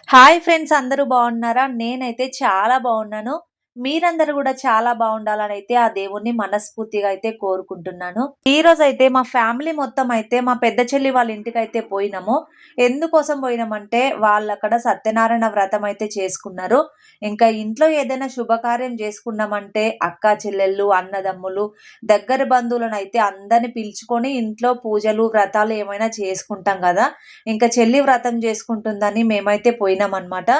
Hi friends, అందరూ బాగున్నారా? నేనైతే చాలా బాగున్నాను. మీరందరూ కూడా చాలా బాగుండాలనైతే ఆ దేవుణ్ణి మనస్ఫూర్తిగా అయితే కోరుకుంటున్నాను. ఈరోజైతే మా ఫ్యామిలీ మొత్తం అయితే మా పెద్ద చెల్లి వాళ్ళ ఇంటికైతే పోయినాము. ఎందుకోసం పోయినామంటే వాళ్ళక్కడ సత్యనారాయణ వ్రతం అయితే చేసుకున్నారు. ఇంకా ఇంట్లో ఏదైనా శుభకార్యం చేసుకున్నామంటే అక్క చెల్లెళ్ళు, అన్నదమ్ములు, దగ్గర బంధువులనైతే అందరిని పిలుచుకొని ఇంట్లో పూజలు, వ్రతాలు ఏమైనా చేసుకుంటాం కదా! ఇంకా చెల్లి వ్రతం చేసుకుంటుందని మేమైతే పోయినామనమాట.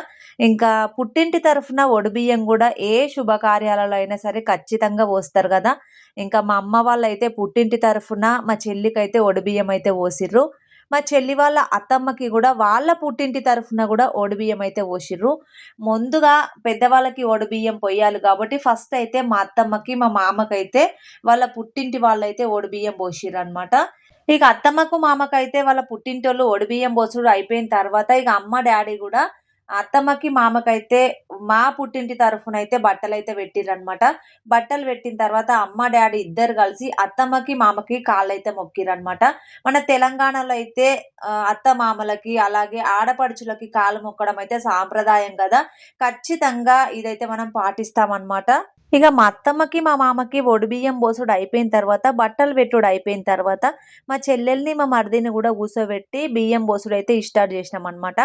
ఇంకా పుట్టింటి తరఫున ఒడిబియ్యం గూడా ఏ శుభకార్యాలలో అయినా సరే ఖచ్చితంగా పోస్తారు గదా! ఇంకా మా అమ్మ వాళ్ళైతే పుట్టింటి తరఫున మా చెల్లికైతే ఒడిబియ్యం అయితే పోసిర్రు. మా చెల్లి వాళ్ళ అత్తమ్మకి గూడా వాళ్ళ పుట్టింటి తరఫున గూడా ఒడిబియ్యం అయితే పోసిర్రు. ముందుగా పెద్దవాళ్ళకి ఒడిబియ్యం పొయ్యాలి గాబట్టి ఫస్ట్ అయితే మా అత్తమ్మకి, మా మామకైతే వాళ్ళ పుట్టింటి వాళ్ళైతే ఒడిబియ్యం పోసిర్రనమాట. ఇక అత్తమ్మకు, మామకైతే వాళ్ళ పుట్టింటోళ్ళు ఒడిబియ్యం బోసుడు అయిపోయిన తర్వాత ఇక అమ్మ, డ్యాడీ గూడా అత్తమ్మకి, మామకైతే మా పుట్టింటి తరఫునైతే బట్టలైతే పెట్టిర్రనమాట. బట్టలు పెట్టిన తర్వాత అమ్మ, డ్యాడీ ఇద్దరు కలిసి అత్తమ్మకి, మామకి కాళ్ళైతే మొక్కిర్రనమాట. మన తెలంగాణలో అయితే అత్త, మామలకి అలాగే ఆడపడుచులకి కాళ్ళు మొక్కడం అయితే సాంప్రదాయం గదా! ఖచ్చితంగా ఇదైతే మనం పాటిస్తామనమాట. ఇక మా అత్తమ్మకి, మా మామకి ఒడిబియ్యం బోసుడు అయిపోయిన తర్వాత, బట్టలు పెట్టుడు అయిపోయిన తర్వాత, మా చెల్లెల్ని, మా మరిదిని గూడా కూసోబెట్టి బియ్యం బోసుడైతే స్టార్ట్ చేసినామనమాట.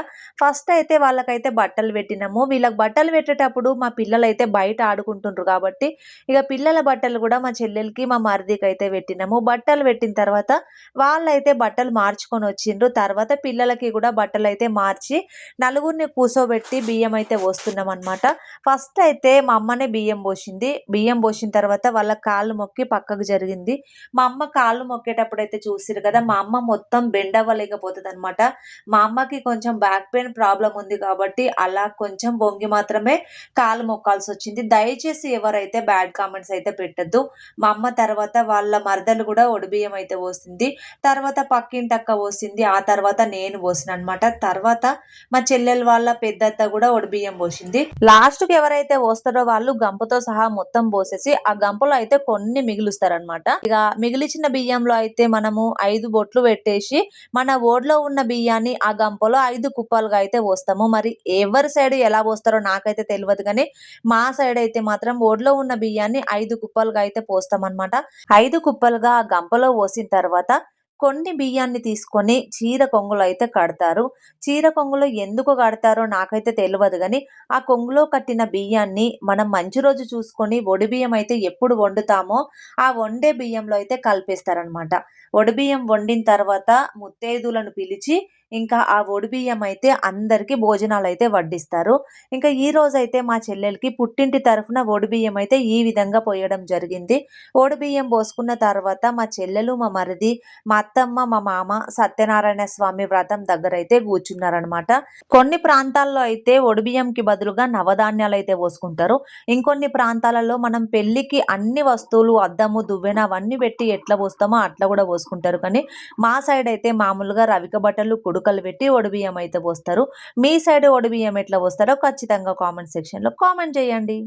ఫస్ట్ అయితే వాళ్ళకైతే బట్టలు పెట్టినాము. వీళ్ళకి బట్టలు పెట్టేటప్పుడు మా పిల్లలైతే బయట ఆడుకుంటుండ్రు కాబట్టి, ఇక పిల్లల బట్టలు గూడా మా చెల్లెలకి, మా మరిదికైతే పెట్టినాము. బట్టలు పెట్టిన తర్వాత వాళ్ళైతే బట్టలు మార్చుకొని వచ్చిండ్రు. తర్వాత పిల్లలకి గూడా బట్టలైతే మార్చి, నలుగురిని కూసోబెట్టి బియ్యం అయితే పోస్తున్నామనమాట. ఫస్ట్ అయితే మా అమ్మనే బియ్యం పోసింది. బియ్యం పోసిన తర్వాత వాళ్ళ కాళ్ళు మొక్కి పక్కకు జరిగింది. మా అమ్మ కాళ్ళు మొక్కేటప్పుడైతే చూసిర్రు కదా! మా అమ్మ మొత్తం బెండ్ అవ్వలేకపోతదనమాట. మా అమ్మకి కొంచెం బ్యాక్ పెయిన్ ప్రాబ్లమ్ ఉంది కాబట్టి అలా కొంచెం వంగి మాత్రమే కాళ్ళు మొక్కాల్సొచ్చింది. దయచేసి ఎవరైతే బ్యాడ్ కామెంట్స్ అయితే పెట్టొద్దు. మా అమ్మ తర్వాత వాళ్ళ మరదలు గూడా ఒడిబియ్యం అయితే పోసింది. తర్వాత పక్కింటక్క పోసింది. ఆ తర్వాత నేను పోసిననమాట. తర్వాత మా చెల్లెలు వాళ్ళ పెద్దత్త గూడా ఒడిబియ్యం పోసింది. లాస్ట్‌కి ఎవరైతే పోస్తారో వాళ్ళు గంపతో సహా మొత్తం పోసేసి, ఆ గంపలో అయితే కొన్ని మిగులుస్తారనమాట. ఇక మిగిలిచిన బియ్యంలో అయితే మనము 5 బొట్లు పెట్టేసి, మన ఓడ్లో ఉన్న బియ్యాన్ని ఆ గంపలో 5 కుప్పలుగా అయితే పోస్తాము. మరి ఎవరి సైడ్ ఎలా పోస్తారో నాకైతే తెలవదు గానీ, మా సైడ్ అయితే మాత్రం ఓడ్లో ఉన్న బియ్యాన్ని 5 కుప్పలుగా అయితే పోస్తామనమాట. 5 కుప్పలుగా ఆ గంపలో పోసిన తర్వాత కొన్ని బియ్యాన్ని తీసుకొని చీర కొంగులో అయితే కడతారు. చీర కొంగులో ఎందుకు కడతారో నాకైతే తెలవదు గానీ, ఆ కొంగులో కట్టిన బియ్యాన్ని మనం మంచి రోజు చూసుకొని ఒడి బియ్యం అయితే ఎప్పుడు వండుతామో, ఆ వండే బియ్యంలో అయితే కలిపేస్తారనమాట. ఒడి బియ్యం వండిన తర్వాత ముత్తైదులను పిలిచి, ఇంకా ఆ ఒడి బియ్యం అయితే అందరికీ భోజనాలైతే వడ్డిస్తారు. ఇంకా ఈ రోజైతే మా చెల్లెలికి పుట్టింటి తరఫున ఒడి బియ్యం అయితే ఈ విధంగా పోయడం జరిగింది. ఒడి బియ్యం పోసుకున్న తర్వాత మా చెల్లెలు, మా మరిది, మా అత్తమ్మ, మా మామ సత్యనారాయణ స్వామి వ్రతం దగ్గరైతే కూర్చున్నారనమాట. కొన్ని ప్రాంతాల్లో అయితే ఒడిబియ్యంకి బదులుగా నవధాన్యాలైతే పోసుకుంటారు. ఇంకొన్ని ప్రాంతాలలో మనం పెళ్ళికి అన్ని వస్తువులు అద్దము, దువ్వెన అవన్నీ పెట్టి ఎట్లా పోస్తామో అట్లా కూడా పోసుకుంటారు. కానీ మా సైడ్ అయితే మామూలుగా రవిక బట్టలు, కుడుకలు పెట్టి ఒడిబియ్యం అయితే పోస్తారు. మీ సైడ్ ఒడిబియ్యం ఎట్లా పోస్తారో ఖచ్చితంగా కామెంట్ సెక్షన్‌లో కామెంట్ చేయండి.